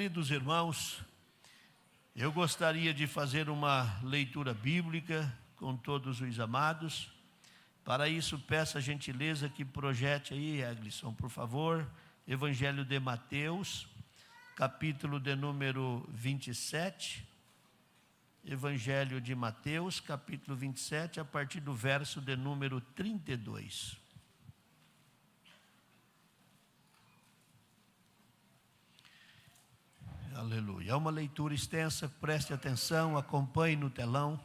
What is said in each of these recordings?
Queridos irmãos, eu gostaria de fazer uma leitura bíblica com todos os amados. Para isso, peço a gentileza que projete aí, Eglisson, por favor, Evangelho de Mateus, capítulo de número 27. Evangelho de Mateus, capítulo 27, a partir do verso de número 32. Aleluia. É uma leitura extensa, preste atenção, acompanhe no telão.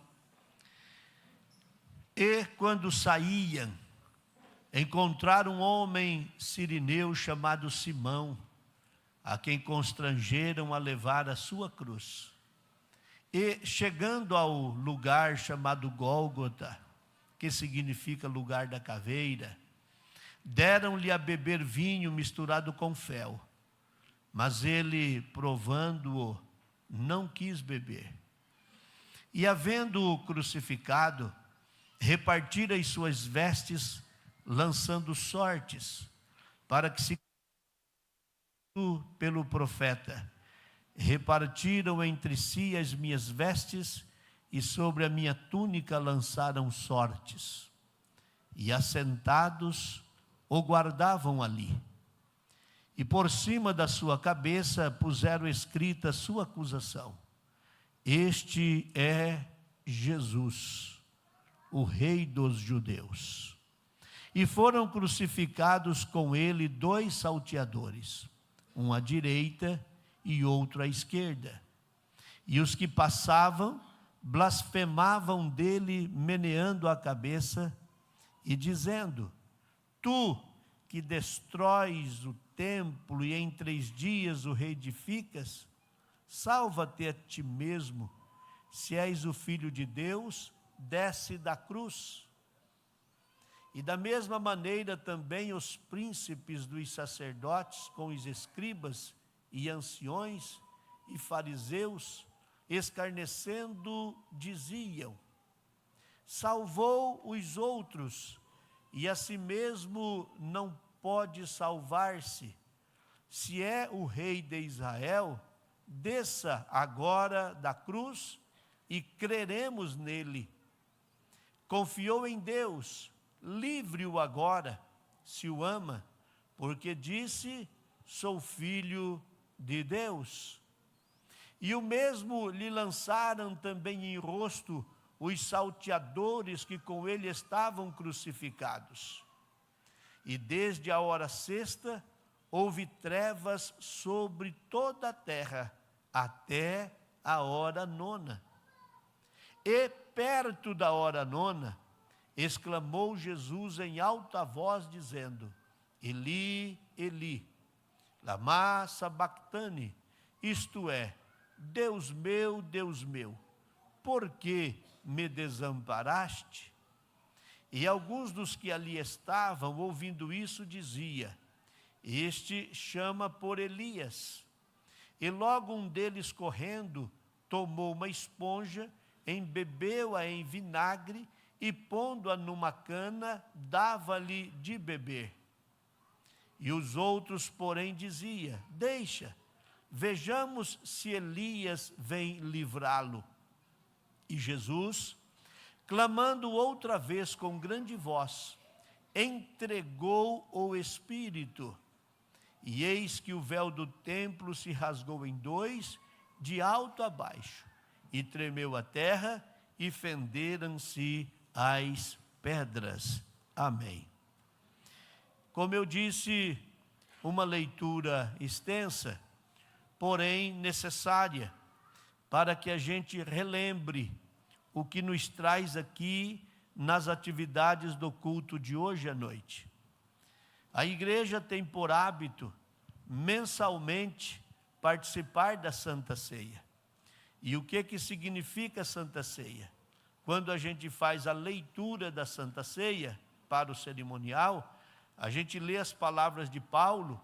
E quando saíam, encontraram um homem sirineu chamado Simão, a quem constrangeram a levar a sua cruz. E chegando ao lugar chamado Gólgota, que significa lugar da caveira, deram-lhe a beber vinho misturado com fel. Mas ele, provando-o, não quis beber. E havendo-o crucificado, repartiram as suas vestes, lançando sortes, para que se pelo profeta. Repartiram entre si as minhas vestes, e sobre a minha túnica lançaram sortes. E assentados, o guardavam ali. E por cima da sua cabeça puseram escrita a sua acusação: Este é Jesus, o Rei dos Judeus. E foram crucificados com ele 2 salteadores, um à direita e outro à esquerda. E os que passavam blasfemavam dele, meneando a cabeça e dizendo: Tu que destróis o templo e em 3 dias o reedificas, salva-te a ti mesmo. Se és o Filho de Deus, desce da cruz. E da mesma maneira também os príncipes dos sacerdotes, com os escribas e anciões e fariseus, escarnecendo, diziam: Salvou os outros, e a si mesmo não pode salvar-se. Se é o Rei de Israel, desça agora da cruz e creremos nele. Confiou em Deus, livre-o agora, se o ama, porque disse: Sou filho de Deus. E o mesmo lhe lançaram também em rosto os salteadores que com ele estavam crucificados. E desde a hora 6ª houve trevas sobre toda a terra, até a hora 9ª. E perto da hora 9ª, exclamou Jesus em alta voz, dizendo: Eli, Eli, lama sabactani, isto é, Deus meu, por que me desamparaste? E alguns dos que ali estavam, ouvindo isso, dizia: Este chama por Elias. E logo um deles, correndo, tomou uma esponja, embebeu-a em vinagre e, pondo-a numa cana, dava-lhe de beber. E os outros, porém, diziam: Deixa, vejamos se Elias vem livrá-lo. E Jesus, clamando outra vez com grande voz, entregou o Espírito. E eis que o véu do templo se rasgou em 2, de alto a baixo, e tremeu a terra, e fenderam-se as pedras. Amém. Como eu disse, uma leitura extensa, porém necessária, para que a gente relembre o que nos traz aqui nas atividades do culto de hoje à noite. A igreja tem por hábito, mensalmente, participar da Santa Ceia. E o que significa a Santa Ceia? Quando a gente faz a leitura da Santa Ceia para o cerimonial, a gente lê as palavras de Paulo,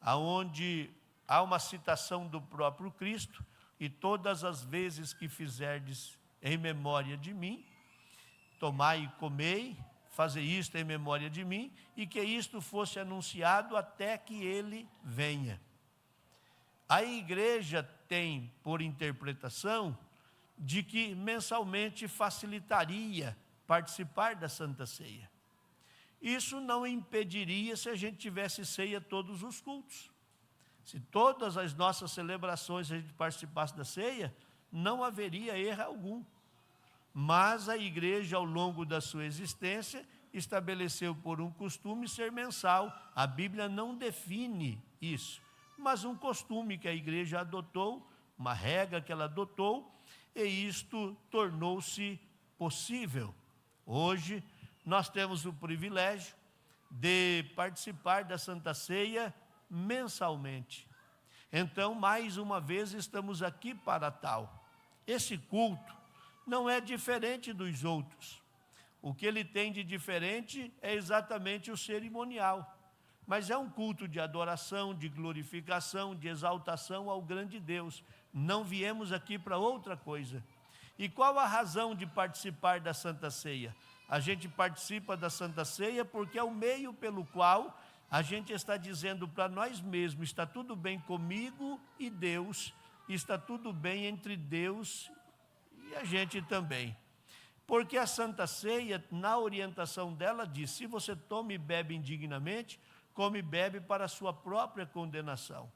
aonde há uma citação do próprio Cristo: E todas as vezes que fizerdes em memória de mim, tomai e comei, fazei isto em memória de mim, e que isto fosse anunciado até que ele venha. A igreja tem por interpretação de que mensalmente facilitaria participar da Santa Ceia. Isso não impediria se a gente tivesse ceia todos os cultos. Se todas as nossas celebrações a gente participasse da ceia, não haveria erro algum. Mas a igreja, ao longo da sua existência, estabeleceu por um costume ser mensal. A Bíblia não define isso, mas um costume que a igreja adotou, uma regra que ela adotou, e isto tornou-se possível. Hoje, nós temos o privilégio de participar da Santa Ceia mensalmente. Então, mais uma vez, estamos aqui para tal. Esse culto não é diferente dos outros. O que ele tem de diferente é exatamente o cerimonial. Mas é um culto de adoração, de glorificação, de exaltação ao grande Deus. Não viemos aqui para outra coisa. E qual a razão de participar da Santa Ceia? A gente participa da Santa Ceia porque é o meio pelo qual a gente está dizendo para nós mesmos: está tudo bem comigo e Deus, está tudo bem entre Deus e a gente também. Porque a Santa Ceia, na orientação dela, diz: se você toma e bebe indignamente, come e bebe para a sua própria condenação.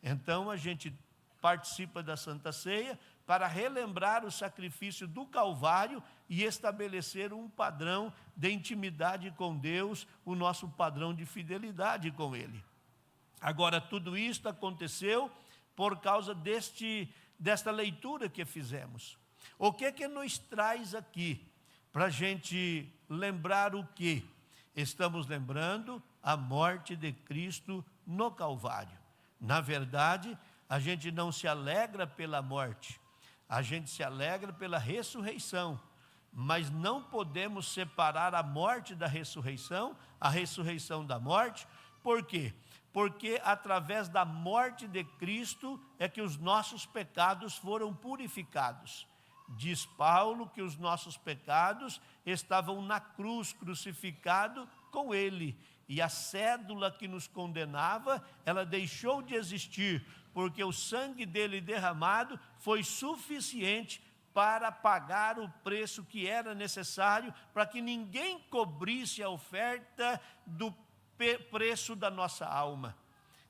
Então a gente participa da Santa Ceia para relembrar o sacrifício do Calvário e estabelecer um padrão de intimidade com Deus, o nosso padrão de fidelidade com Ele. Agora, tudo isso aconteceu por causa desta leitura que fizemos. O que nos traz aqui? Para a gente lembrar o quê? Estamos lembrando a morte de Cristo no Calvário. Na verdade, a gente não se alegra pela morte, a gente se alegra pela ressurreição, mas não podemos separar a morte da ressurreição, a ressurreição da morte. Por quê? Porque através da morte de Cristo é que os nossos pecados foram purificados. Diz Paulo que os nossos pecados estavam na cruz, crucificado com Ele. E a cédula que nos condenava, ela deixou de existir, porque o sangue dele derramado foi suficiente para pagar o preço que era necessário, para que ninguém cobrisse a oferta do preço da nossa alma.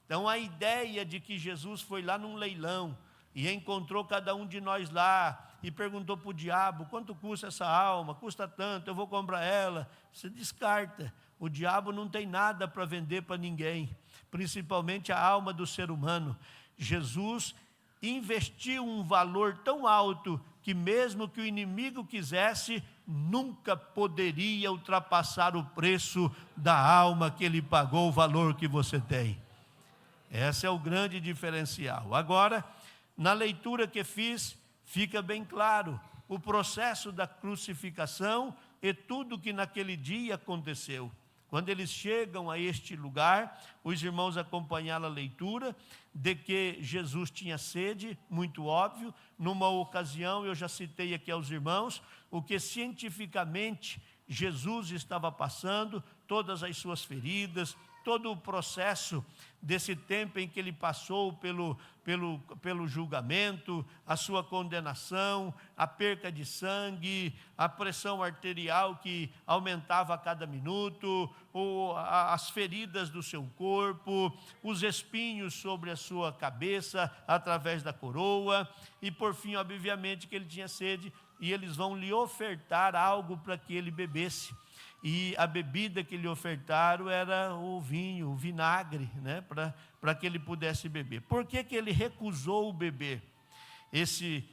Então a ideia de que Jesus foi lá num leilão e encontrou cada um de nós lá e perguntou para o diabo: quanto custa essa alma? Custa tanto, eu vou comprar ela. Você descarta. O diabo não tem nada para vender para ninguém, principalmente a alma do ser humano. Jesus investiu um valor tão alto que mesmo que o inimigo quisesse, nunca poderia ultrapassar o preço da alma que ele pagou, o valor que você tem. Esse é o grande diferencial. Agora, na leitura que fiz, fica bem claro o processo da crucificação e tudo que naquele dia aconteceu. Quando eles chegam a este lugar, os irmãos acompanharam a leitura de que Jesus tinha sede, muito óbvio. Numa ocasião, eu já citei aqui aos irmãos, o que cientificamente Jesus estava passando, todas as suas feridas, todo o processo desse tempo em que ele passou pelo julgamento, a sua condenação, a perca de sangue, a pressão arterial que aumentava a cada minuto, as feridas do seu corpo, os espinhos sobre a sua cabeça através da coroa, e por fim, obviamente, que ele tinha sede, e eles vão lhe ofertar algo para que ele bebesse. E a bebida que lhe ofertaram era o vinho, o vinagre, né, para que ele pudesse beber. Por que ele recusou beber esse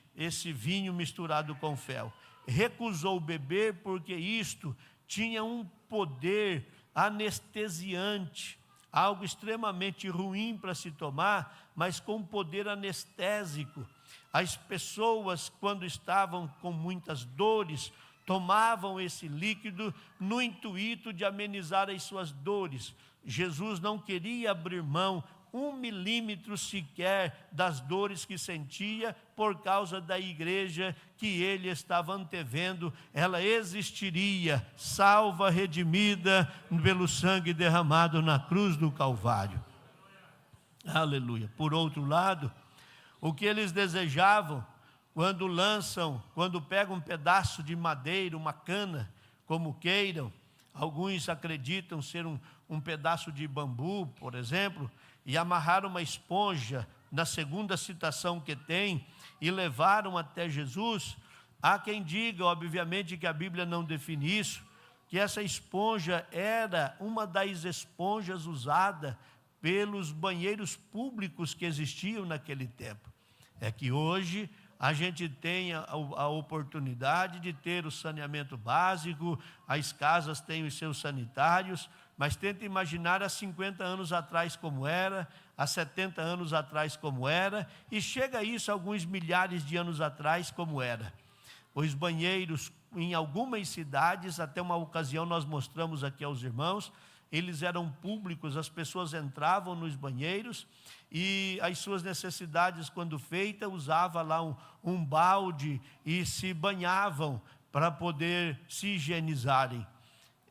vinho misturado com fel? Recusou beber porque isto tinha um poder anestesiante, algo extremamente ruim para se tomar, mas com poder anestésico. As pessoas, quando estavam com muitas dores, tomavam esse líquido no intuito de amenizar as suas dores. Jesus não queria abrir mão 1 milímetro sequer das dores que sentia por causa da igreja que ele estava antevendo. Ela existiria, salva, redimida pelo sangue derramado na cruz do Calvário. Aleluia. Por outro lado, o que eles desejavam, quando pegam um pedaço de madeira, uma cana, como queiram, alguns acreditam ser um pedaço de bambu, por exemplo, e amarraram uma esponja, na segunda citação que tem, e levaram até Jesus. Há quem diga, obviamente, que a Bíblia não define isso, que essa esponja era uma das esponjas usada pelos banheiros públicos que existiam naquele tempo. É que hoje a gente tem a oportunidade de ter o saneamento básico, as casas têm os seus sanitários, mas tenta imaginar há 50 anos atrás como era, há 70 anos atrás como era, e chega a isso alguns milhares de anos atrás como era. Os banheiros, em algumas cidades, até uma ocasião nós mostramos aqui aos irmãos, eles eram públicos, as pessoas entravam nos banheiros e as suas necessidades, quando feitas, usava lá um balde e se banhavam para poder se higienizarem.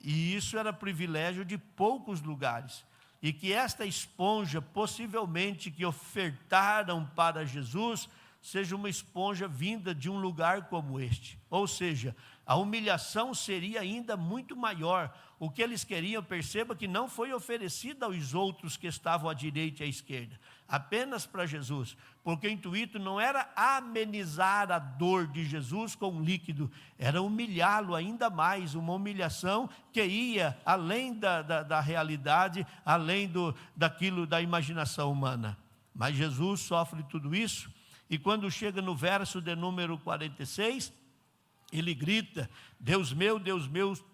E isso era privilégio de poucos lugares. E que esta esponja, possivelmente, que ofertaram para Jesus, seja uma esponja vinda de um lugar como este. Ou seja, a humilhação seria ainda muito maior. O que eles queriam, perceba que não foi oferecido aos outros que estavam à direita e à esquerda, apenas para Jesus, porque o intuito não era amenizar a dor de Jesus com um líquido, era humilhá-lo ainda mais, uma humilhação que ia além da realidade, além da imaginação humana. Mas Jesus sofre tudo isso, e quando chega no verso de número 46, ele grita: Deus meu,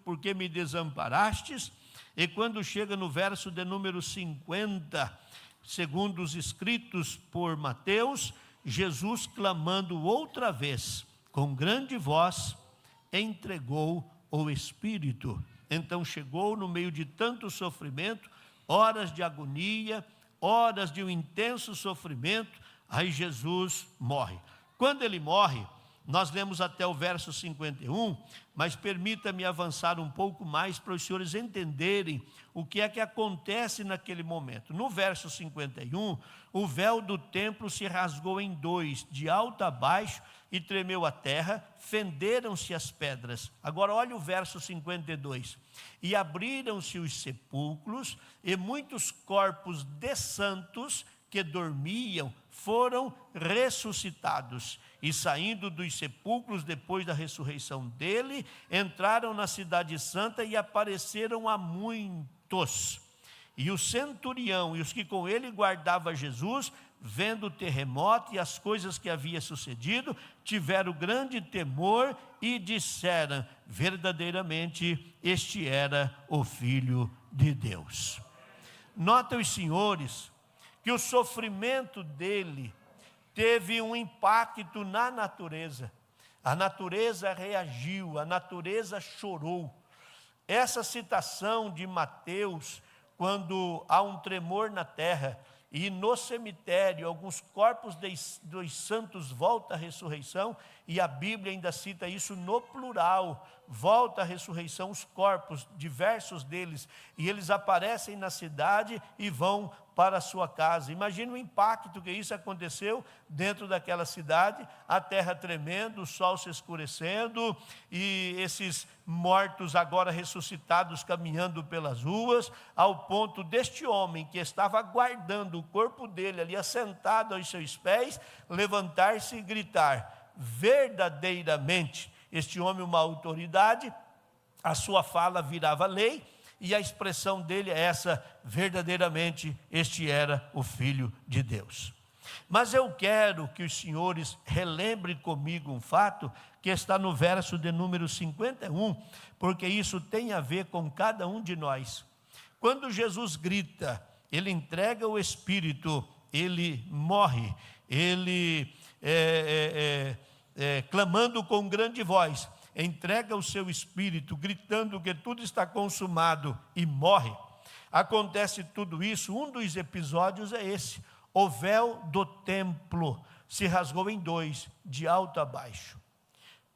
por que me desamparastes? E quando chega no verso de número 50, segundo os escritos por Mateus, Jesus, clamando outra vez, com grande voz, entregou o Espírito. Então chegou no meio de tanto sofrimento, horas de agonia, horas de um intenso sofrimento, aí Jesus morre. Quando ele morre, nós lemos até o verso 51, mas permita-me avançar um pouco mais para os senhores entenderem o que é que acontece naquele momento. No verso 51, o véu do templo se rasgou em dois, de alto a baixo, e tremeu a terra, fenderam-se as pedras. Agora olha o verso 52. E abriram-se os sepulcros, e muitos corpos de santos que dormiam foram ressuscitados. E saindo dos sepulcros depois da ressurreição dele, entraram na cidade santa e apareceram a muitos. E o centurião e os que com ele guardavam Jesus, vendo o terremoto e as coisas que havia sucedido, tiveram grande temor e disseram: verdadeiramente este era o Filho de Deus. Notem os senhores que o sofrimento dele teve um impacto na natureza. A natureza reagiu, a natureza chorou. Essa citação de Mateus, quando há um tremor na terra e no cemitério alguns corpos dos santos voltam à ressurreição, e a Bíblia ainda cita isso no plural, volta à ressurreição os corpos, diversos deles, e eles aparecem na cidade e vão para a sua casa. Imagina o impacto que isso aconteceu dentro daquela cidade, a terra tremendo, o sol se escurecendo, e esses mortos agora ressuscitados caminhando pelas ruas, ao ponto deste homem que estava aguardando o corpo dele ali assentado aos seus pés, levantar-se e gritar: verdadeiramente, este homem, uma autoridade, a sua fala virava lei, e a expressão dele é essa: verdadeiramente este era o Filho de Deus. Mas eu quero que os senhores relembrem comigo um fato que está no verso de número 51, porque isso tem a ver com cada um de nós. Quando Jesus grita, ele entrega o Espírito, ele morre, ele clamando com grande voz, entrega o seu Espírito, gritando que tudo está consumado, e morre. Acontece tudo isso, um dos episódios é esse: o véu do templo se rasgou em dois, de alto a baixo.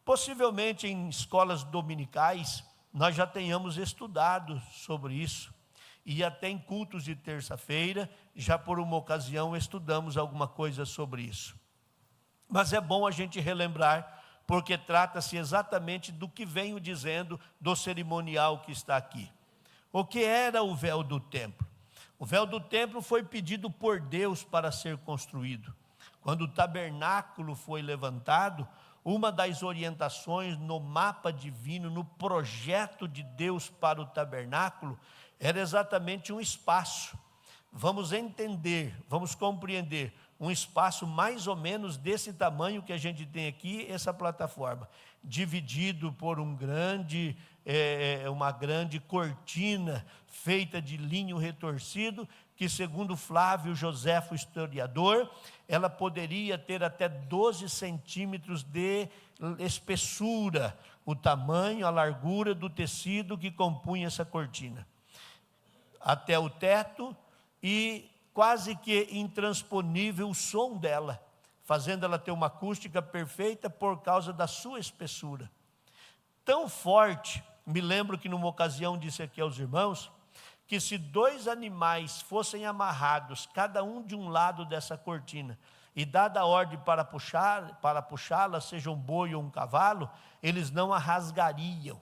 Possivelmente em escolas dominicais nós já tenhamos estudado sobre isso, e até em cultos de terça-feira, já por uma ocasião estudamos alguma coisa sobre isso. Mas é bom a gente relembrar, porque trata-se exatamente do que venho dizendo do cerimonial que está aqui. O que era o véu do templo? O véu do templo foi pedido por Deus para ser construído. Quando o tabernáculo foi levantado, uma das orientações no mapa divino, no projeto de Deus para o tabernáculo, era exatamente um espaço. Vamos entender, vamos compreender, um espaço mais ou menos desse tamanho que a gente tem aqui, essa plataforma, dividido por uma grande cortina feita de linho retorcido, que segundo Flávio Joséfo, historiador, ela poderia ter até 12 centímetros de espessura, o tamanho, a largura do tecido que compunha essa cortina, até o teto, e quase que intransponível o som dela, fazendo ela ter uma acústica perfeita por causa da sua espessura. Tão forte, me lembro que numa ocasião disse aqui aos irmãos, que se 2 animais fossem amarrados, cada um de um lado dessa cortina, e dada a ordem para puxá-la, seja um boi ou um cavalo, eles não a rasgariam.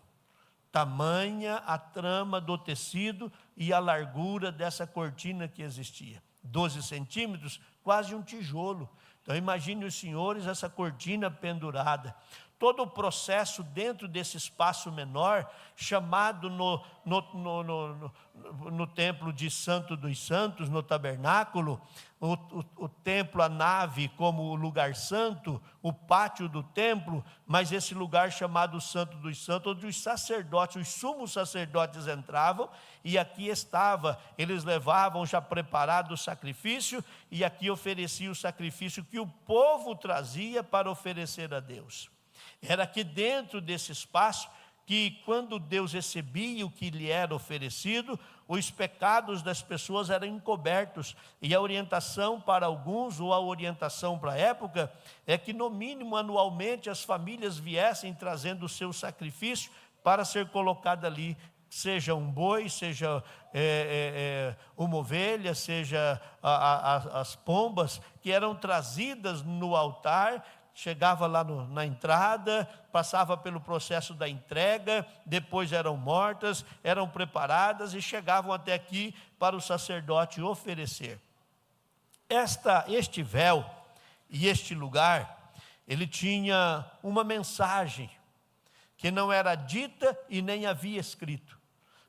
Tamanha a trama do tecido e a largura dessa cortina que existia. 12 centímetros, quase um tijolo. Então imagine os senhores essa cortina pendurada. Todo o processo dentro desse espaço menor, chamado no templo de Santo dos Santos, no tabernáculo, o templo, a nave como o lugar santo, o pátio do templo, mas esse lugar chamado Santo dos Santos, onde os sacerdotes, os sumos sacerdotes entravam, e aqui estava, eles levavam já preparado o sacrifício, e aqui oferecia o sacrifício que o povo trazia para oferecer a Deus. Era aqui dentro desse espaço que, quando Deus recebia o que lhe era oferecido, os pecados das pessoas eram encobertos. E a orientação para alguns, ou a orientação para a época, é que no mínimo anualmente as famílias viessem trazendo o seu sacrifício para ser colocado ali, seja um boi, seja uma ovelha, seja as pombas, que eram trazidas no altar. Chegava lá na entrada, passava pelo processo da entrega, depois eram mortas, eram preparadas e chegavam até aqui para o sacerdote oferecer. Este véu e este lugar, ele tinha uma mensagem que não era dita e nem havia escrito.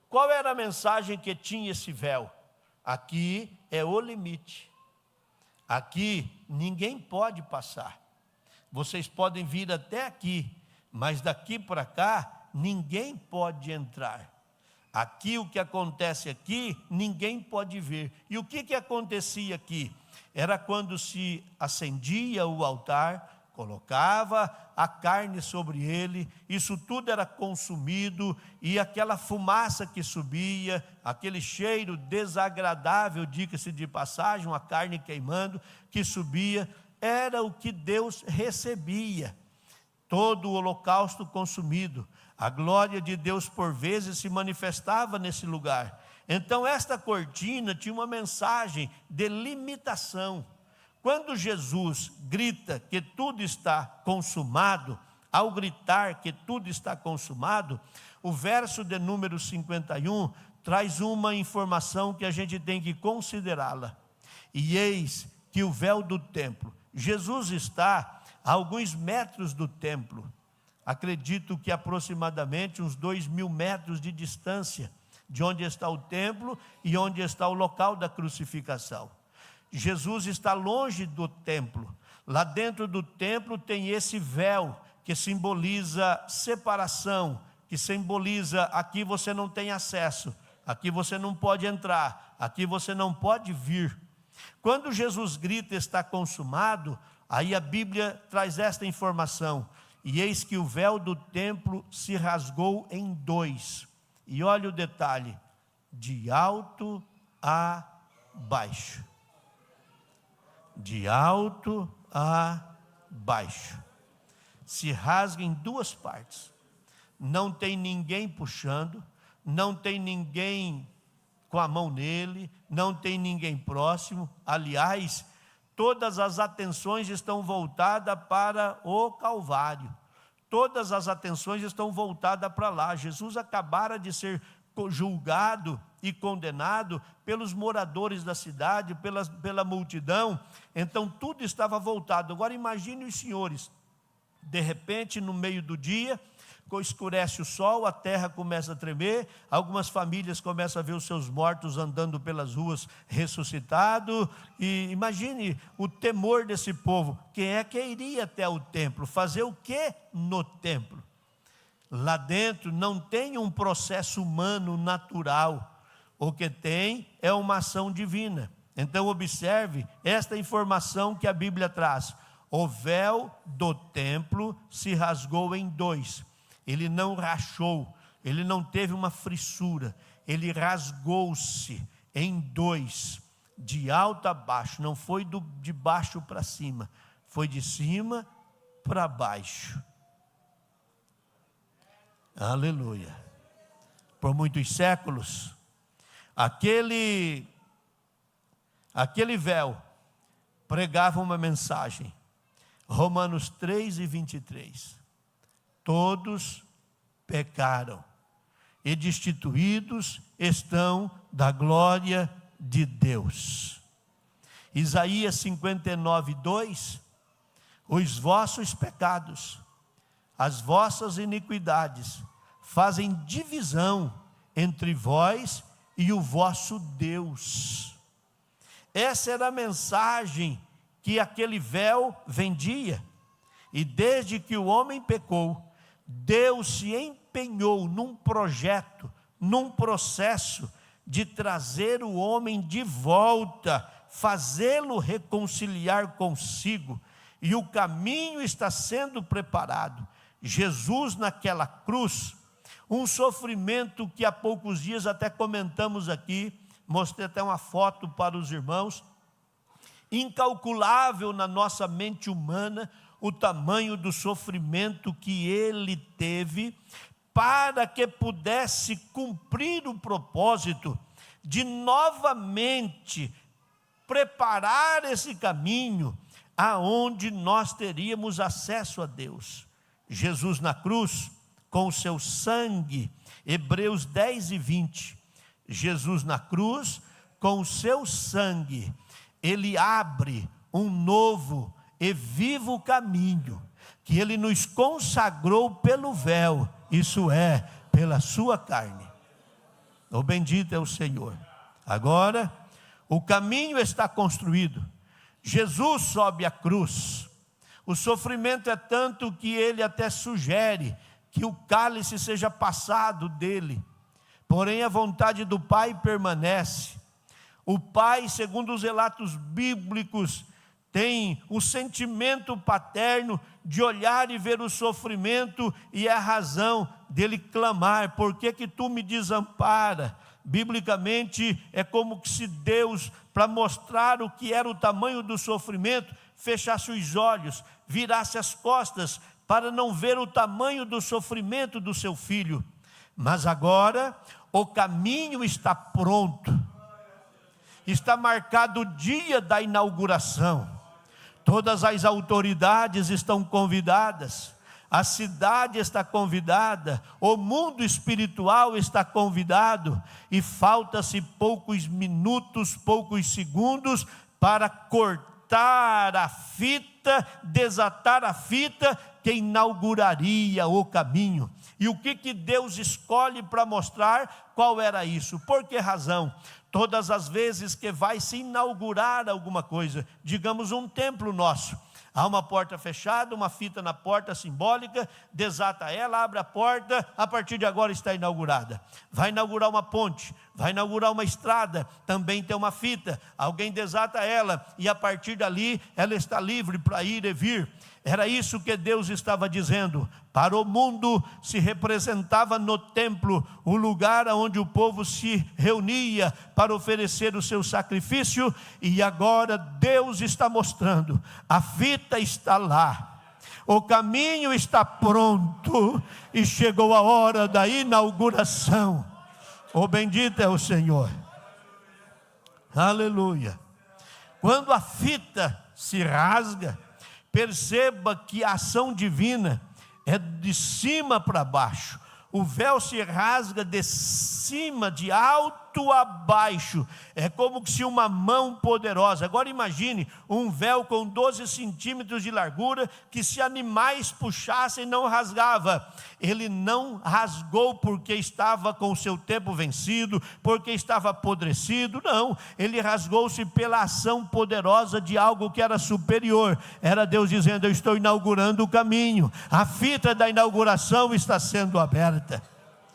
Qual era a mensagem que tinha esse véu? Aqui é o limite. Aqui ninguém pode passar. Vocês podem vir até aqui, mas daqui para cá, ninguém pode entrar. Aqui, o que acontece aqui, ninguém pode ver. E o que acontecia aqui? Era quando se acendia o altar, colocava a carne sobre ele, isso tudo era consumido, e aquela fumaça que subia, aquele cheiro desagradável, diga-se de passagem, a carne queimando, que subia, era o que Deus recebia. Todo o holocausto consumido, a glória de Deus por vezes se manifestava nesse lugar. Então esta cortina tinha uma mensagem de limitação. Quando Jesus grita que tudo está consumado, ao gritar que tudo está consumado, o verso de número 51 traz uma informação que a gente tem que considerá-la. E eis que o véu do templo, Jesus está a alguns metros do templo, acredito que aproximadamente uns 2.000 metros de distância, de onde está o templo e onde está o local da crucificação. Jesus está longe do templo. Lá dentro do templo tem esse véu que simboliza separação, que simboliza aqui você não tem acesso, aqui você não pode entrar, aqui você não pode vir. Quando Jesus grita está consumado, aí a Bíblia traz esta informação: e eis que o véu do templo se rasgou em 2. E olha o detalhe: de alto a baixo. De alto a baixo. Se rasga em 2 partes. Não tem ninguém puxando, não tem ninguém com a mão nele, não tem ninguém próximo. Aliás, todas as atenções estão voltadas para o Calvário. Todas as atenções estão voltadas para lá. Jesus acabara de ser julgado e condenado pelos moradores da cidade, pela multidão. Então tudo estava voltado. Agora imagine os senhores, de repente no meio do dia, escurece o sol, a terra começa a tremer, algumas famílias começam a ver os seus mortos andando pelas ruas ressuscitados, e imagine o temor desse povo. Quem é que iria até o templo? Fazer o que no templo? Lá dentro não tem um processo humano natural, o que tem é uma ação divina. Então observe esta informação que a Bíblia traz: o véu do templo se rasgou em dois. Ele não rachou, ele não teve uma frissura, ele rasgou-se em dois, de alto a baixo. Não foi de baixo para cima, foi de cima para baixo. Aleluia. Por muitos séculos, aquele véu pregava uma mensagem. Romanos 3:23. Todos pecaram e destituídos estão da glória de Deus. Isaías 59:2. Os vossos pecados, as vossas iniquidades, fazem divisão entre vós e o vosso Deus. Essa era a mensagem que aquele véu vendia. E desde que o homem pecou, Deus se empenhou num projeto, num processo de trazer o homem de volta, fazê-lo reconciliar consigo. E o caminho está sendo preparado. Jesus naquela cruz, um sofrimento que há poucos dias até comentamos aqui, mostrei até uma foto para os irmãos, incalculável na nossa mente humana, o tamanho do sofrimento que ele teve, para que pudesse cumprir o propósito de novamente preparar esse caminho, aonde nós teríamos acesso a Deus. Jesus na cruz, com o seu sangue, Hebreus 10:20, Jesus na cruz, com o seu sangue, ele abre um novo e vivo caminho, que ele nos consagrou pelo véu, isso é, pela sua carne. O bendito é o Senhor. Agora, o caminho está construído. Jesus sobe a cruz. O sofrimento é tanto que ele até sugere que o cálice seja passado dele. Porém, a vontade do Pai permanece. O Pai, segundo os relatos bíblicos, tem o sentimento paterno de olhar e ver o sofrimento, e é a razão dele clamar: por que que tu me desampara? Biblicamente é como se Deus, para mostrar o que era o tamanho do sofrimento, fechasse os olhos, virasse as costas, para não ver o tamanho do sofrimento do seu filho. Mas agora o caminho está pronto, está marcado o dia da inauguração. Todas as autoridades estão convidadas, a cidade está convidada, o mundo espiritual está convidado, e falta-se poucos minutos, poucos segundos, para cortar a fita, desatar a fita que inauguraria o caminho. E o que Deus escolhe para mostrar? Qual era isso? Por que razão? Todas as vezes que vai se inaugurar alguma coisa, digamos um templo nosso, há uma porta fechada, uma fita na porta simbólica, desata ela, abre a porta, a partir de agora está inaugurada. Vai inaugurar uma ponte, vai inaugurar uma estrada, também tem uma fita, alguém desata ela, e a partir dali ela está livre para ir e vir. Era isso que Deus estava dizendo. Para o mundo se representava no templo, o lugar onde o povo se reunia para oferecer o seu sacrifício, e agora Deus está mostrando: a fita está lá, o caminho está pronto, e chegou a hora da inauguração. O bendito é o Senhor. Aleluia. Quando a fita se rasga, perceba que a ação divina é de cima para baixo. O véu se rasga de cima, de alto a baixo. É como se uma mão poderosa. Agora imagine um véu com 12 centímetros de largura, que se animais puxassem não rasgava. Ele não rasgou porque estava com o seu tempo vencido, porque estava apodrecido. Não, ele rasgou-se pela ação poderosa de algo que era superior. Era Deus dizendo: eu estou inaugurando o caminho. A fita da inauguração está sendo aberta.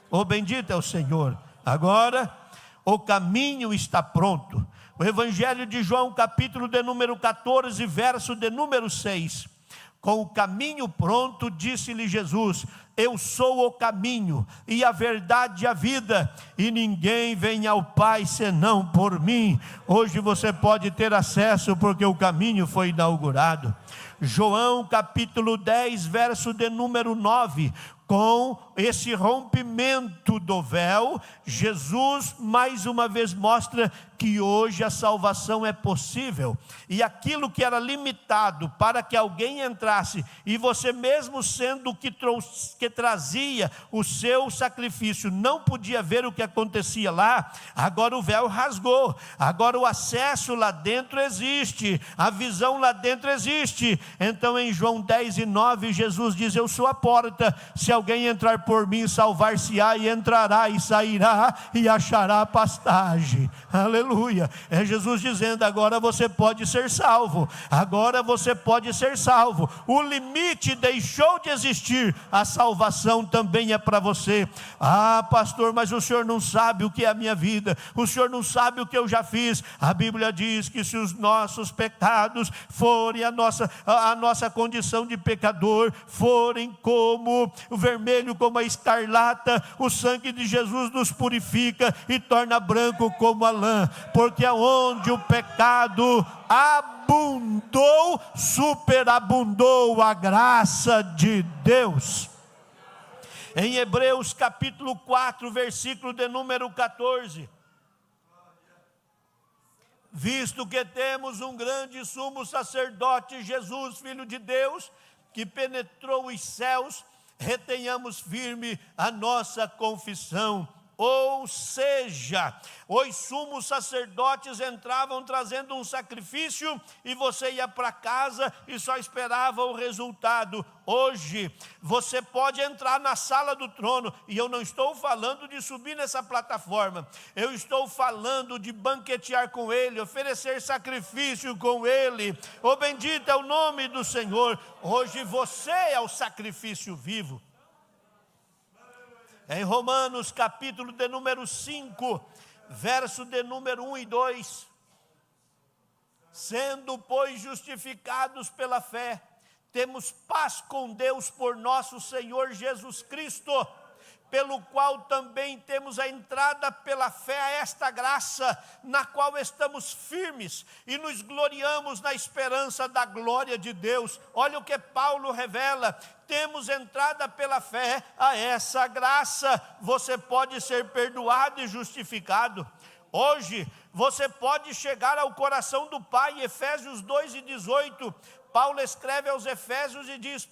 Oh, bendito é o Senhor. Agora o caminho está pronto. O Evangelho de João, capítulo de número 14, verso de número 6. Com o caminho pronto, disse-lhe Jesus: eu sou o caminho e a verdade e a vida, e ninguém vem ao Pai senão por mim. Hoje você pode ter acesso porque o caminho foi inaugurado. João capítulo 10, verso de número 9. Com esse rompimento do véu, Jesus mais uma vez mostra que hoje a salvação é possível. E aquilo que era limitado para que alguém entrasse, e você mesmo sendo que trazia o seu sacrifício, não podia ver o que acontecia lá, agora o véu rasgou. Agora o acesso lá dentro existe, a visão lá dentro existe. Então em João 10 e 9, Jesus diz: eu sou a porta, se alguém entrar por mim, salvar-se-á, e entrará e sairá e achará pastagem. Aleluia. É Jesus dizendo: agora você pode ser salvo. Agora você pode ser salvo. O limite deixou de existir. A salvação também é para você. Ah, pastor, mas o senhor não sabe o que é a minha vida. O senhor não sabe o que eu já fiz. A Bíblia diz que se os nossos pecados forem a nossa condição de pecador, forem como o vermelho, como a escarlata, o sangue de Jesus nos purifica e torna branco como a lã. Porque aonde o pecado abundou, superabundou a graça de Deus. Em Hebreus capítulo 4, versículo de número 14. Visto que temos um grande sumo sacerdote, Jesus, Filho de Deus, que penetrou os céus, retenhamos firme a nossa confissão. Ou seja, os sumos sacerdotes entravam trazendo um sacrifício e você ia para casa e só esperava o resultado. Hoje, você pode entrar na sala do trono, e eu não estou falando de subir nessa plataforma, eu estou falando de banquetear com Ele, oferecer sacrifício com Ele. Oh, bendito é o nome do Senhor. Hoje você é o sacrifício vivo. Em Romanos capítulo de número 5, verso de número 1 e 2. Sendo, pois, justificados pela fé, temos paz com Deus por nosso Senhor Jesus Cristo, pelo qual também temos a entrada pela fé a esta graça, na qual estamos firmes e nos gloriamos na esperança da glória de Deus. Olha o que Paulo revela: temos entrada pela fé a essa graça. Você pode ser perdoado e justificado. Hoje, você pode chegar ao coração do Pai. Efésios 2 e 18, Paulo escreve aos Efésios e diz: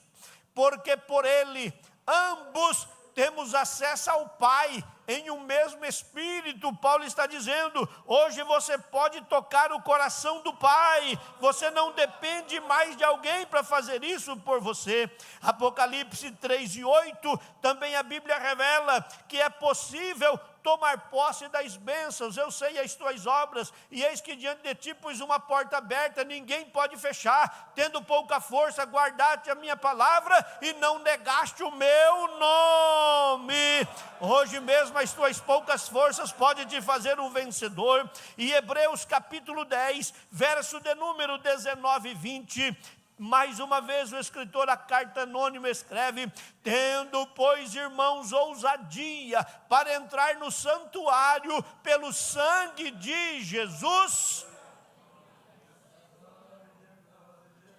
porque por Ele ambos temos acesso ao Pai em um mesmo Espírito. Paulo está dizendo: hoje você pode tocar o coração do Pai. Você não depende mais de alguém para fazer isso por você. Apocalipse 3 e 8, também a Bíblia revela que é possível tomar posse das bênçãos. Eu sei as tuas obras, e eis que diante de ti pus uma porta aberta, ninguém pode fechar. Tendo pouca força, guardaste a minha palavra e não negaste o meu nome. Hoje mesmo as tuas poucas forças podem te fazer um vencedor. E Hebreus capítulo 10, verso de número 19 e 20, mais uma vez o escritor, a carta anônima, escreve: tendo, pois, irmãos, ousadia para entrar no santuário pelo sangue de Jesus,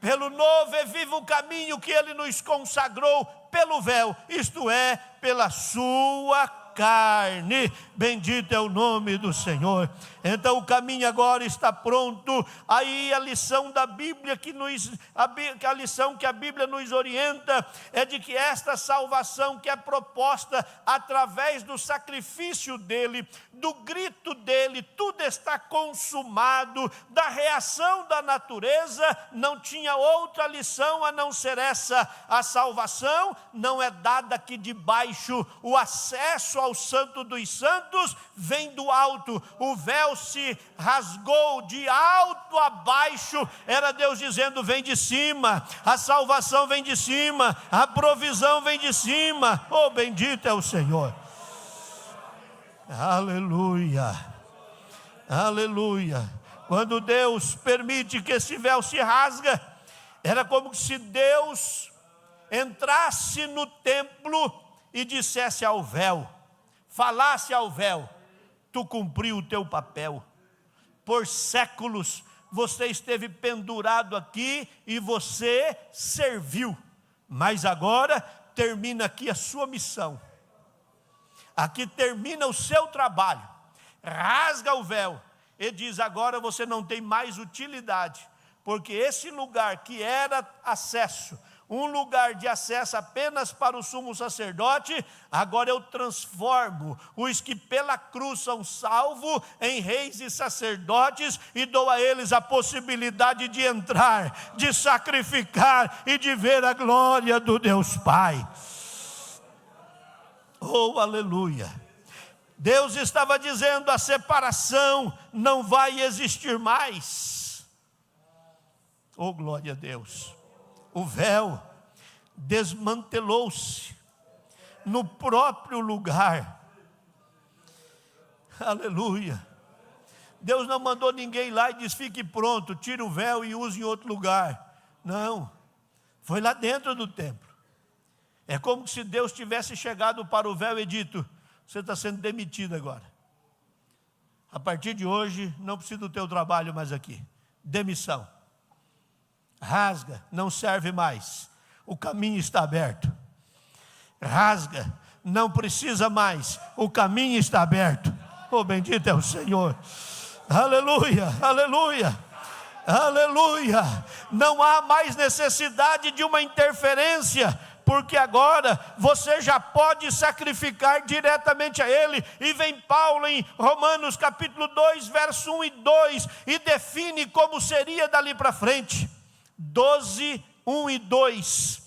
pelo novo e vivo caminho que Ele nos consagrou, pelo véu, isto é, pela sua carne. Bendito é o nome do Senhor. Então o caminho agora está pronto. Aí a lição da Bíblia a lição que a Bíblia nos orienta é de que esta salvação que é proposta através do sacrifício dele, do grito dele, tudo está consumado, da reação da natureza, não tinha outra lição a não ser essa: a salvação não é dada aqui de baixo, o acesso ao Santo dos Santos vem do alto, o véu se rasgou de alto a baixo, era Deus dizendo: vem de cima, a salvação vem de cima, a provisão vem de cima. Oh, bendito é o Senhor. Aleluia, aleluia. Quando Deus permite que esse véu se rasga, era como se Deus entrasse no templo e dissesse ao véu, falasse ao véu: tu cumpriu o teu papel, por séculos você esteve pendurado aqui e você serviu, mas agora termina aqui a sua missão, aqui termina o seu trabalho. Rasga o véu e diz: agora você não tem mais utilidade, porque esse lugar que era acesso, um lugar de acesso apenas para o sumo sacerdote, agora eu transformo os que pela cruz são salvos em reis e sacerdotes, e dou a eles a possibilidade de entrar, de sacrificar e de ver a glória do Deus Pai. Oh, aleluia. Deus estava dizendo: a separação não vai existir mais. Oh, glória a Deus. O véu desmantelou-se no próprio lugar. Aleluia. Deus não mandou ninguém lá e disse: fique pronto, tire o véu e use em outro lugar. Não, foi lá dentro do templo. É como se Deus tivesse chegado para o véu e dito: você está sendo demitido agora. A partir de hoje não precisa do teu trabalho mais aqui. Demissão. Rasga, não serve mais, o caminho está aberto. Rasga, não precisa mais, o caminho está aberto. Oh, bendito é o Senhor. Aleluia, aleluia, aleluia. Não há mais necessidade de uma interferência, porque agora você já pode sacrificar diretamente a Ele. E vem Paulo em Romanos capítulo 2, verso 1 e 2, e define como seria dali para frente. 12, 1 e 2,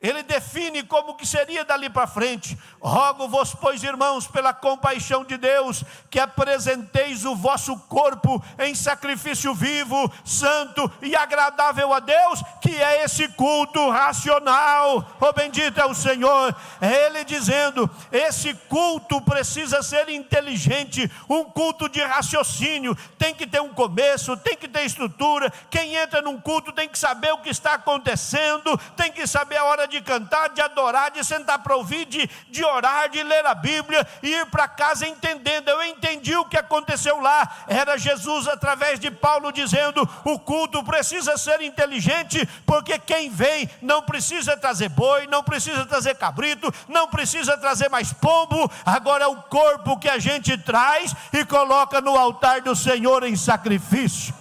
ele define como que seria dali para frente. Rogo-vos, pois, irmãos, pela compaixão de Deus, que apresenteis o vosso corpo em sacrifício vivo, santo e agradável a Deus, que é esse culto racional. Oh, bendito é o Senhor. É Ele dizendo: esse culto precisa ser inteligente, um culto de raciocínio, tem que ter um começo, tem que ter estrutura. Quem entra num culto tem que saber o que está acontecendo, tem que saber a hora de cantar, de adorar, de sentar para ouvir, de orar, de ler a Bíblia e ir para casa entendendo. Eu entendi o que aconteceu lá. Era Jesus através de Paulo dizendo: o culto precisa ser inteligente, porque quem vem não precisa trazer boi, não precisa trazer cabrito, não precisa trazer mais pombo. Agora é o corpo que a gente traz e coloca no altar do Senhor em sacrifício.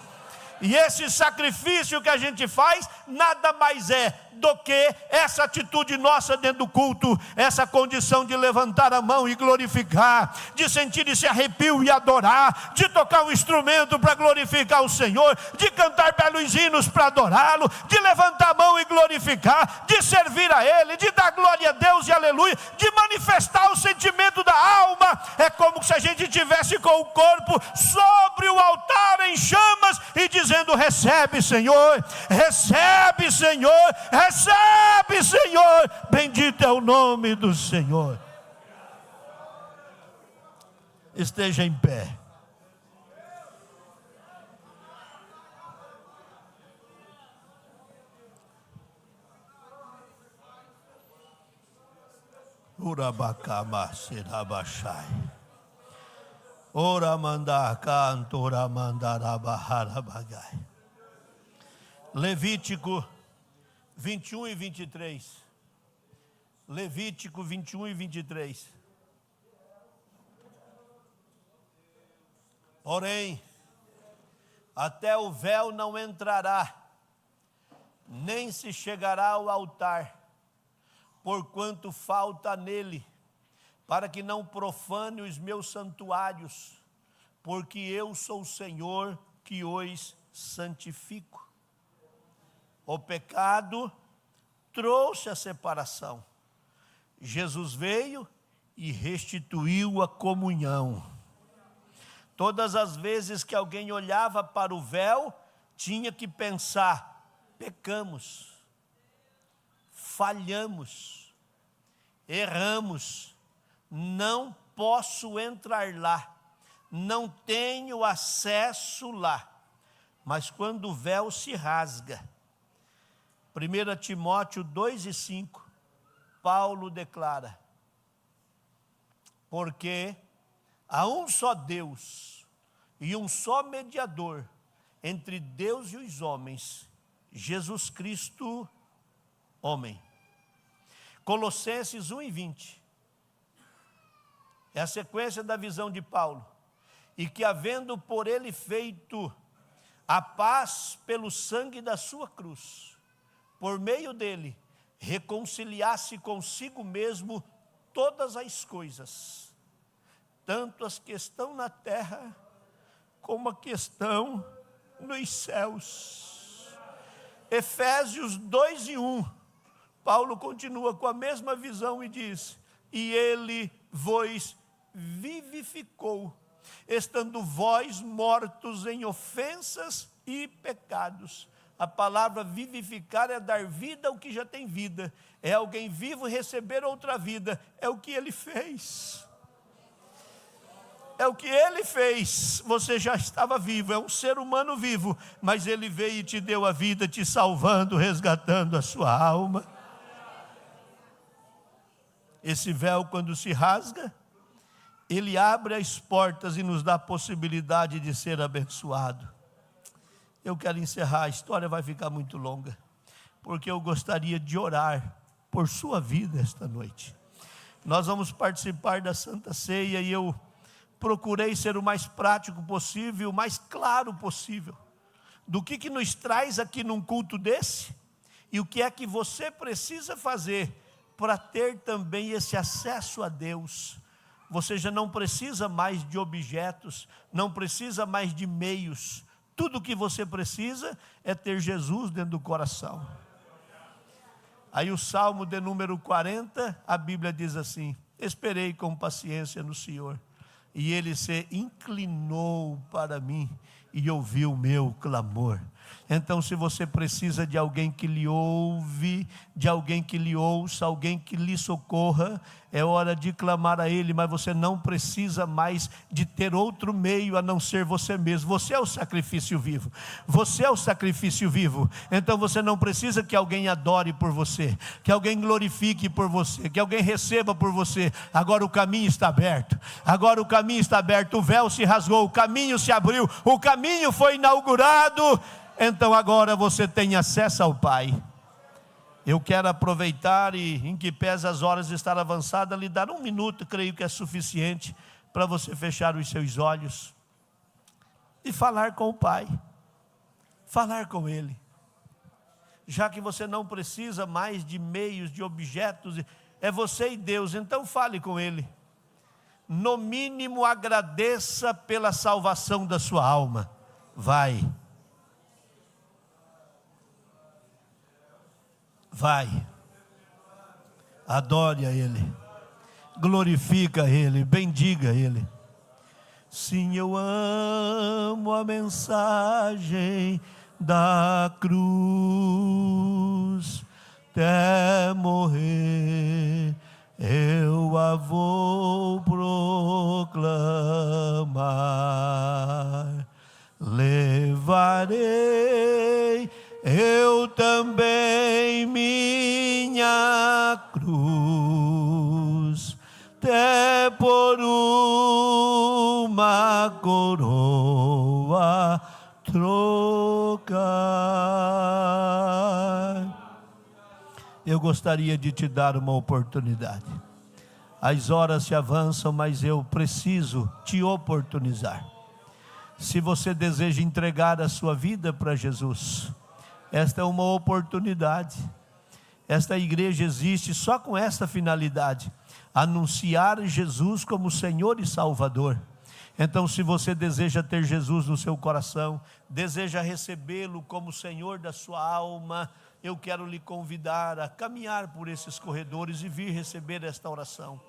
E esse sacrifício que a gente faz nada mais é do que essa atitude nossa dentro do culto, essa condição de levantar a mão e glorificar, de sentir esse arrepio e adorar, de tocar um instrumento para glorificar o Senhor, de cantar belos hinos para adorá-lo, de levantar a mão e glorificar, de servir a Ele, de dar glória a Deus e aleluia, de manifestar o sentimento da alma. É como se a gente estivesse com o corpo sobre o altar em chamas e dizendo: recebe, Senhor, recebe, Senhor, recebe, Senhor. Bendito é o nome do Senhor. Esteja em pé. Urabacama serabachai. Ora mandar canto, ora mandar abaharabagai. Levítico 21 e 23. Levítico 21 e 23. Porém, até o véu não entrará, nem se chegará ao altar, porquanto falta nele, para que não profane os meus santuários, porque eu sou o Senhor que os santifico. O pecado trouxe a separação. Jesus veio e restituiu a comunhão. Todas as vezes que alguém olhava para o véu, tinha que pensar: pecamos, falhamos, erramos, não posso entrar lá, não tenho acesso lá. Mas quando o véu se rasga, 1 Timóteo 2:5, Paulo declara: porque há um só Deus e um só mediador entre Deus e os homens, Jesus Cristo, homem. Colossenses 1:20, é a sequência da visão de Paulo. E que, havendo por ele feito a paz pelo sangue da sua cruz, por meio dele reconciliasse consigo mesmo todas as coisas, tanto as que estão na terra, como as que estão nos céus. Efésios 2:1, Paulo continua com a mesma visão e diz: e ele vos vivificou, estando vós mortos em ofensas e pecados. A palavra vivificar é dar vida ao que já tem vida, é alguém vivo receber outra vida. É o que ele fez, é o que ele fez. Você já estava vivo, é um ser humano vivo, mas ele veio e te deu a vida, te salvando, resgatando a sua alma. Esse véu, quando se rasga, ele abre as portas e nos dá a possibilidade de ser abençoado. Eu quero encerrar, a história vai ficar muito longa, porque eu gostaria de orar por sua vida esta noite. Nós vamos participar da Santa Ceia e eu procurei ser o mais prático possível, o mais claro possível, do que nos traz aqui num culto desse, e o que é que você precisa fazer para ter também esse acesso a Deus. Você já não precisa mais de objetos, não precisa mais de meios. Tudo o que você precisa é ter Jesus dentro do coração. Aí o Salmo de número 40, a Bíblia diz assim: esperei com paciência no Senhor, e Ele se inclinou para mim e ouviu o meu clamor. Então, se você precisa de alguém que lhe ouve, de alguém que lhe ouça, alguém que lhe socorra, é hora de clamar a Ele, mas você não precisa mais de ter outro meio a não ser você mesmo. Você é o sacrifício vivo, você é o sacrifício vivo. Então você não precisa que alguém adore por você, que alguém glorifique por você, que alguém receba por você. Agora o caminho está aberto, agora o caminho está aberto, o véu se rasgou, o caminho se abriu, o caminho foi inaugurado. Então agora você tem acesso ao Pai. Eu quero aproveitar e, em que pese as horas estar avançadas, lhe dar 1 minuto, creio que é suficiente para você fechar os seus olhos e falar com o Pai, falar com Ele. Já que você não precisa mais de meios, de objetos, é você e Deus, então fale com Ele. No mínimo agradeça pela salvação da sua alma. Vai. Vai, adore a Ele, glorifica a Ele, bendiga a Ele. Sim, eu amo a mensagem da cruz, até morrer eu a vou proclamar. Levarei eu também minha cruz, até por uma coroa trocar. Eu gostaria de te dar uma oportunidade. As horas se avançam, mas eu preciso te oportunizar. Se você deseja entregar a sua vida para Jesus, esta é uma oportunidade. Esta igreja existe só com esta finalidade: anunciar Jesus como Senhor e Salvador. Então, se você deseja ter Jesus no seu coração, deseja recebê-lo como Senhor da sua alma, eu quero lhe convidar a caminhar por esses corredores e vir receber esta oração.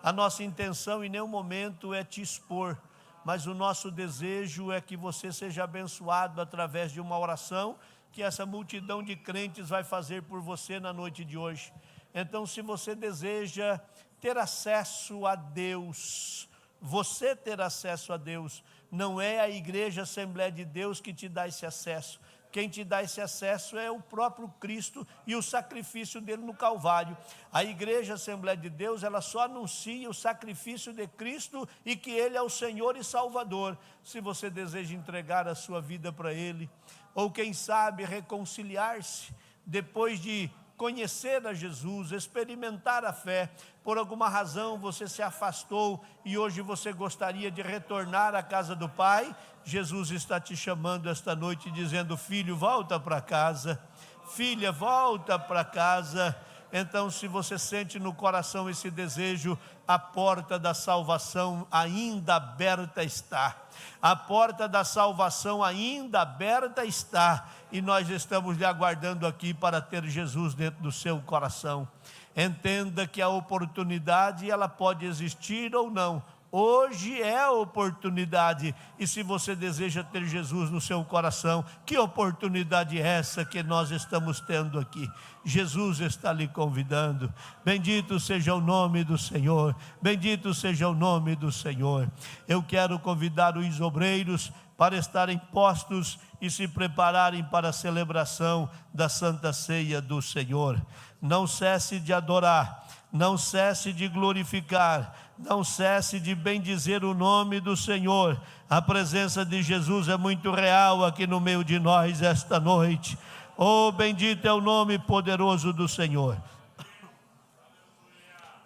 A nossa intenção em nenhum momento é te expor, mas o nosso desejo é que você seja abençoado através de uma oração que essa multidão de crentes vai fazer por você na noite de hoje. Então, se você deseja ter acesso a Deus, você ter acesso a Deus, não é a Igreja Assembleia de Deus que te dá esse acesso. Quem te dá esse acesso é o próprio Cristo e o sacrifício dele no Calvário. A Igreja Assembleia de Deus, ela só anuncia o sacrifício de Cristo e que Ele é o Senhor e Salvador. Se você deseja entregar a sua vida para Ele, ou quem sabe reconciliar-se depois de conhecer a Jesus, experimentar a fé, por alguma razão você se afastou e hoje você gostaria de retornar à casa do Pai, Jesus está te chamando esta noite dizendo: filho, volta para casa, filha, volta para casa. Então, se você sente no coração esse desejo, a porta da salvação ainda aberta está. A porta da salvação ainda aberta está. E nós estamos lhe aguardando aqui para ter Jesus dentro do seu coração. Entenda que a oportunidade, ela pode existir ou não. Hoje é a oportunidade, e se você deseja ter Jesus no seu coração, que oportunidade é essa que nós estamos tendo aqui? Jesus está lhe convidando. Bendito seja o nome do Senhor, bendito seja o nome do Senhor. Eu quero convidar os obreiros para estarem postos e se prepararem para a celebração da Santa Ceia do Senhor. Não cesse de adorar, não cesse de glorificar, não cesse de bendizer o nome do Senhor. A presença de Jesus é muito real aqui no meio de nós esta noite. Oh, bendito é o nome poderoso do Senhor.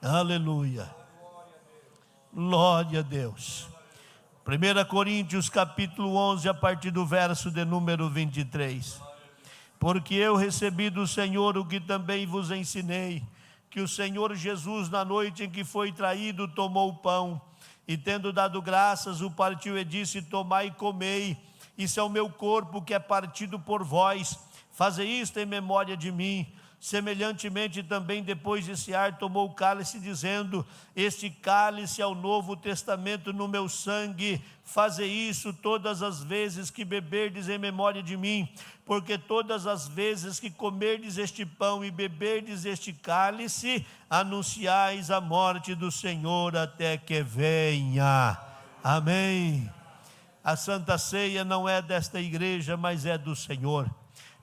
Aleluia. Glória a Deus. 1 Coríntios capítulo 11, a partir do verso de número 23. Porque eu recebi do Senhor o que também vos ensinei, que o Senhor Jesus, na noite em que foi traído, tomou o pão, e tendo dado graças, o partiu e disse: tomai e comei, isso é o meu corpo que é partido por vós, fazei isto em memória de mim. Semelhantemente também, depois de cear, tomou o cálice, dizendo: este cálice é o novo testamento no meu sangue, fazei isso todas as vezes que beberdes em memória de mim, porque todas as vezes que comerdes este pão e beberdes este cálice, anunciais a morte do Senhor até que venha. Amém. A Santa Ceia não é desta igreja, mas é do Senhor.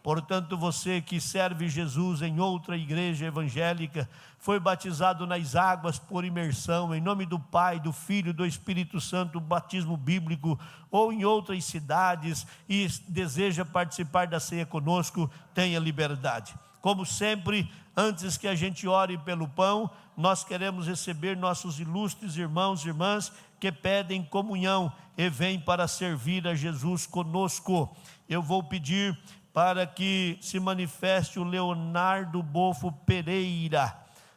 Portanto, você que serve Jesus em outra igreja evangélica, foi batizado nas águas por imersão, em nome do Pai, do Filho e do Espírito Santo, batismo bíblico, ou em outras cidades, e deseja participar da ceia conosco, tenha liberdade. Como sempre, antes que a gente ore pelo pão, nós queremos receber nossos ilustres irmãos e irmãs que pedem comunhão e vêm para servir a Jesus conosco. Eu vou pedir para que se manifeste o Leonardo Bofo Pereira.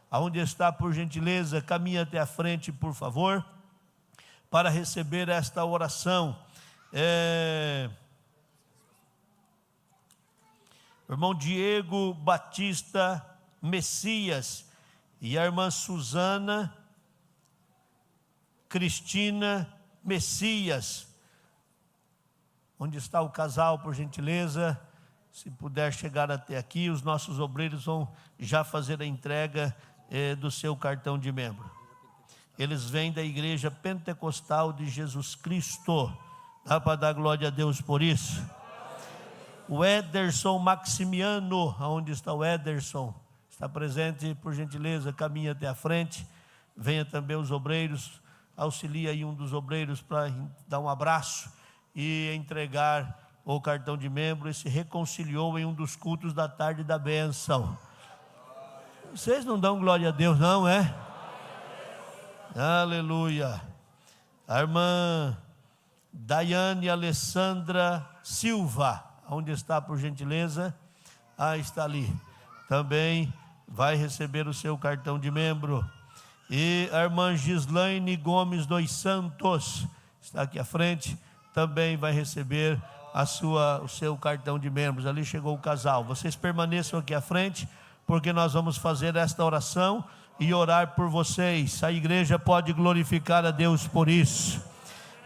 Aonde está, por gentileza, caminha até a frente, por favor, para receber esta oração. Irmão Diego Batista Messias e a irmã Suzana Cristina Messias. Onde está o casal, por gentileza? Se puder chegar até aqui, os nossos obreiros vão já fazer a entrega do seu cartão de membro. Eles vêm da Igreja Pentecostal de Jesus Cristo. Dá para dar glória a Deus por isso? O Ederson Maximiano, aonde está o Ederson? Está presente, por gentileza, caminha até a frente. Venha também os obreiros, auxilia aí um dos obreiros para dar um abraço e entregar o cartão de membro. E se reconciliou em um dos cultos da tarde da bênção. Vocês não dão glória a Deus, não é? Aleluia. A irmã Daiane Alessandra Silva. Onde está, por gentileza? Está ali. Também vai receber o seu cartão de membro. E a irmã Gislaine Gomes dos Santos, está aqui à frente, também vai receber o seu cartão de membros. Ali chegou o casal. Vocês permaneçam aqui à frente, porque nós vamos fazer esta oração e orar por vocês. A igreja pode glorificar a Deus por isso.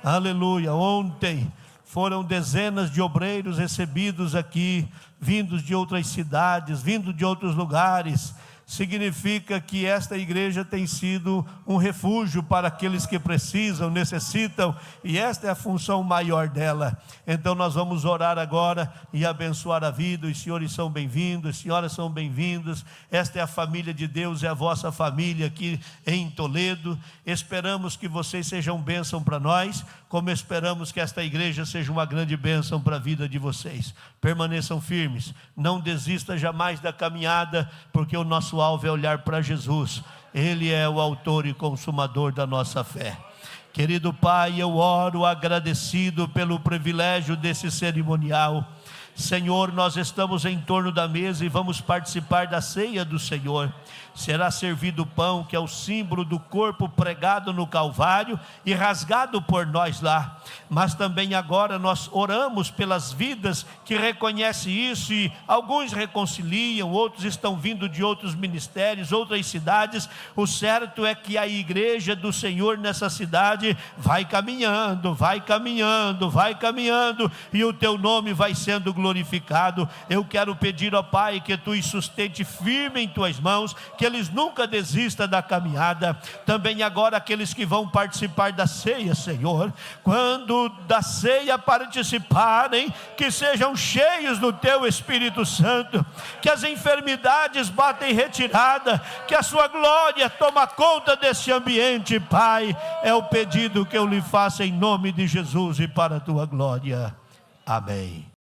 Aleluia. Ontem foram dezenas de obreiros recebidos aqui, vindos de outras cidades, vindos de outros lugares. Significa que esta igreja tem sido um refúgio para aqueles que precisam, necessitam, e esta é a função maior dela. Então nós vamos orar agora e abençoar a vida. Os senhores são bem-vindos, as senhoras são bem-vindas. Esta é a família de Deus, é a vossa família aqui em Toledo. Esperamos que vocês sejam bênção para nós, como esperamos que esta igreja seja uma grande bênção para a vida de vocês. Permaneçam firmes, não desista jamais da caminhada, porque o nosso alvo é olhar para Jesus. Ele é o autor e consumador da nossa fé. Querido Pai, eu oro agradecido pelo privilégio desse cerimonial. Senhor, nós estamos em torno da mesa e vamos participar da ceia do Senhor. Será servido o pão, que é o símbolo do corpo pregado no Calvário e rasgado por nós lá. Mas também agora nós oramos pelas vidas que reconhecem isso, e alguns reconciliam, outros estão vindo de outros ministérios, outras cidades. O certo é que a igreja do Senhor nessa cidade vai caminhando, vai caminhando, vai caminhando, e o teu nome vai sendo glorificado. Eu quero pedir ao Pai que tu os sustente firme em tuas mãos, que eles nunca desistam da caminhada. Também agora aqueles que vão participar da ceia, Senhor, quando da ceia participarem, que sejam cheios do teu Espírito Santo, que as enfermidades batem retirada, que a sua glória toma conta desse ambiente, Pai. É o pedido que eu lhe faço em nome de Jesus e para a tua glória. Amém.